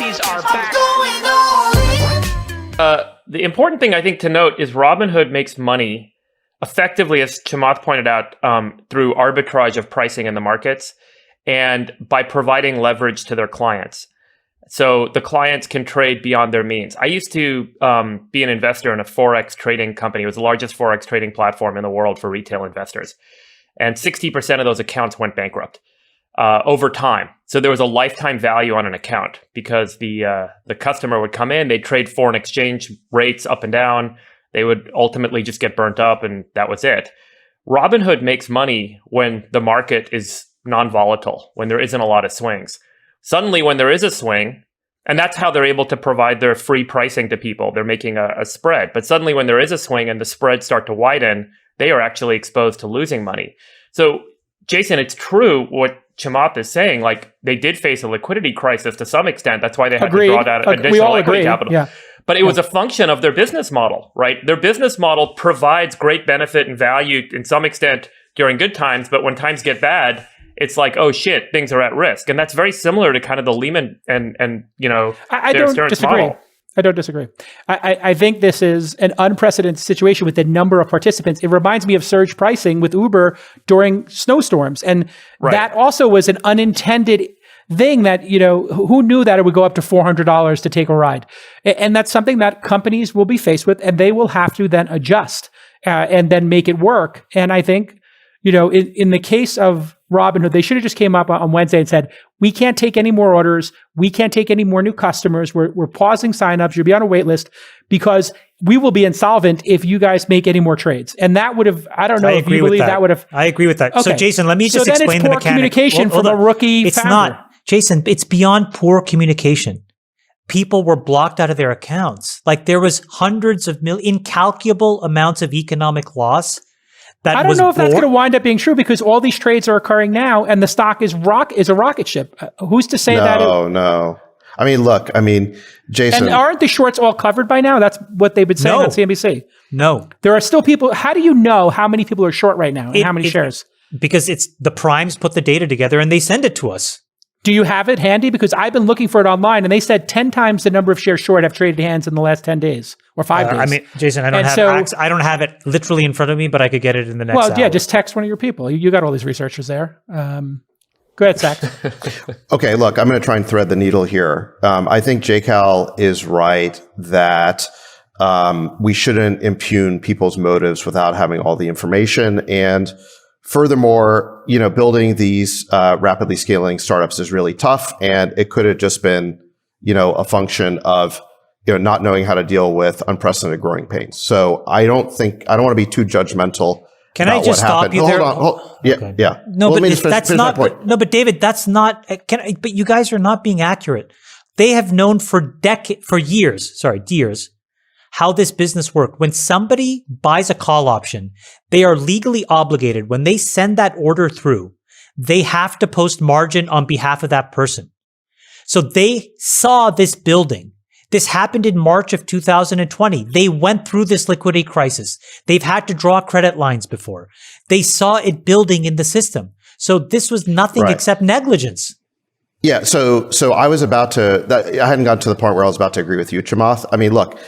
Lefties are back. The important thing I think to note is Robinhood makes money effectively, as Chamath pointed out, through arbitrage of pricing in the markets and by providing leverage to their clients. So the clients can trade beyond their means. I used to be an investor in a Forex trading company. It was the largest Forex trading platform in the world for retail investors. And 60% of those accounts went bankrupt over time. So there was a lifetime value on an account because the customer would come in, they'd trade foreign exchange rates up and down. They would ultimately just get burnt up, and that was it. Robinhood makes money when the market is non-volatile, when there isn't a lot of swings. Suddenly, when there is a swing, and that's how they're able to provide their free pricing to people, they're making a spread. But suddenly, when there is a swing and the spreads start to widen, they are actually exposed to losing money. So, Jason, it's true what Chamath is saying. Like, they did face a liquidity crisis to some extent. That's why they had to draw down additional equity capital. Yeah. But it was a function of their business model, right? Their business model provides great benefit and value in some extent during good times, but when times get bad, it's like, oh shit, things are at risk. And that's very similar to kind of the Lehman and I don't disagree. model. I don't disagree. I think this is an unprecedented situation with the number of participants. It reminds me of surge pricing with Uber during snowstorms. And that also was an unintended thing that, who knew that it would go up to $400 to take a ride? And that's something that companies will be faced with, and they will have to then adjust and then make it work. And I think, in the case of Robinhood, they should have just came up on Wednesday and said, we can't take any more orders. We can't take any more new customers. We're pausing signups. You'll be on a wait list because we will be insolvent if you guys make any more trades. And that would have, I don't know if you believe that would have. I agree with that. Okay. So Jason, let me just explain the mechanic. So then it's poor communication from a rookie It's founder. not. Jason, it's beyond poor communication. People were blocked out of their accounts. Like there was hundreds of incalculable amounts of economic loss. I don't know if that's going to wind up being true because all these trades are occurring now, and the stock is a rocket ship. Who's to say that? No. Jason. And aren't the shorts all covered by now? That's what they've been saying on CNBC. No. There are still people. How do you know how many people are short right now and how many shares? Because it's the primes put the data together and they send it to us. Do you have it handy? Because I've been looking for it online, and they said 10 times the number of shares short have traded hands in the last 10 days or 5 days. Jason, I don't have it literally in front of me, but I could get it in the next hour. Yeah, just text one of your people. You got all these researchers there. Go ahead, Sacks. Okay, look, I'm going to try and thread the needle here. I think JCal is right that we shouldn't impugn people's motives without having all the information. And furthermore, building these rapidly scaling startups is really tough, and it could have just been, a function of not knowing how to deal with unprecedented growing pains. So I don't want to be too judgmental. Can I just stop you there? Yeah. No, but that's not. No, but David, that's not. But you guys are not being accurate. They have known for years, how this business worked. When somebody buys a call option, they are legally obligated. When they send that order through, they have to post margin on behalf of that person. So they saw this building. This happened in March of 2020. They went through this liquidity crisis. They've had to draw credit lines before. They saw it building in the system. So this was nothing except negligence. Yeah. So I was about to, I hadn't gotten to the point where I was about to agree with you, Chamath. I mean, look,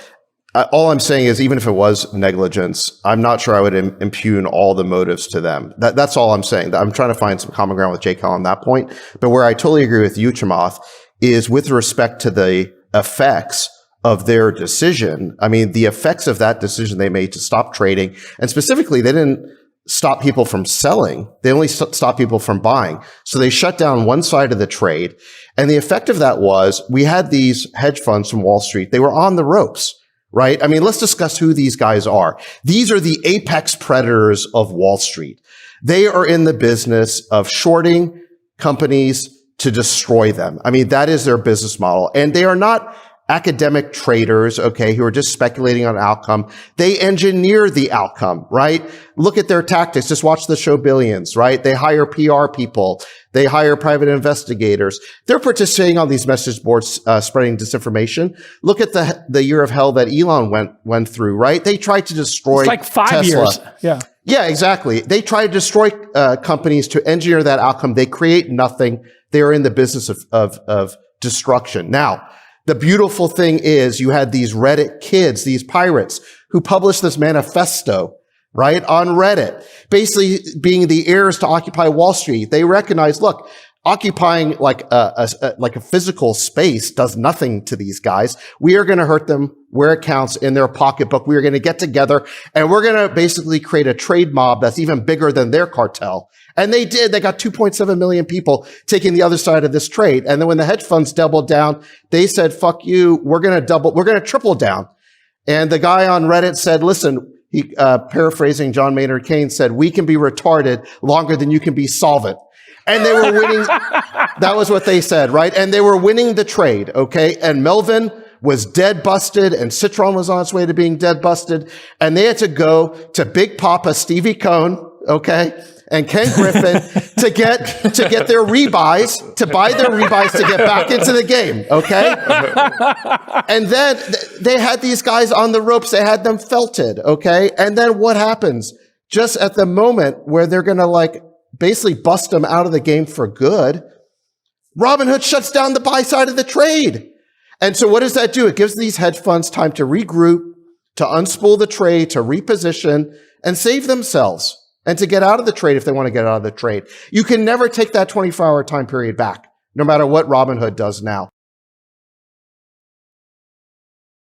all I'm saying is even if it was negligence, I'm not sure I would impugn all the motives to them. That's all I'm saying. I'm trying to find some common ground with JCal on that point. But where I totally agree with you, Chamath, is with respect to the effects of their decision. I mean, the effects of that decision they made to stop trading, and specifically, they didn't stop people from selling. They only stopped people from buying. So they shut down one side of the trade. And the effect of that was we had these hedge funds from Wall Street. They were on the ropes. Right? I mean, let's discuss who these guys are. These are the apex predators of Wall Street. They are in the business of shorting companies to destroy them. I mean, that is their business model. And they are not academic traders, okay, who are just speculating on outcome. They engineer the outcome, right? Look at their tactics. Just watch the show Billions, right? They hire PR people. They hire private investigators. They're participating on these message boards, spreading disinformation. Look at the year of hell that Elon went through, right? They tried to destroy it's like 5 Tesla. years. Yeah. Yeah, exactly. They try to destroy companies to engineer that outcome. They create nothing. They are in the business of destruction. Now, The beautiful thing is you had these Reddit kids, these pirates, who published this manifesto, right, on Reddit, basically being the heirs to Occupy Wall Street. They recognize, look, occupying like a physical space does nothing to these guys. We are going to hurt them where it counts in their pocketbook. We are going to get together and we're going to basically create a trade mob that's even bigger than their cartel. And they did. They got 2.7 million people taking the other side of this trade. And then when the hedge funds doubled down, they said, fuck you. We're going to triple down. And the guy on Reddit said, listen, he, paraphrasing John Maynard Keynes, said, we can be retarded longer than you can be solvent. And they were winning. That was what they said, right? And they were winning the trade, okay? And Melvin was dead busted and Citron was on its way to being dead busted. And they had to go to Big Papa Stevie Cohn, okay? And Ken Griffin to get their rebuys, to buy their rebuys to get back into the game, okay? And then they had these guys on the ropes. They had them felted, okay? And then what happens? Just at the moment where they're going to like basically bust them out of the game for good, Robinhood shuts down the buy side of the trade. And so what does that do? It gives these hedge funds time to regroup, to unspool the trade, to reposition, and save themselves, and to get out of the trade if they want to get out of the trade. You can never take that 24-hour time period back, no matter what Robinhood does now.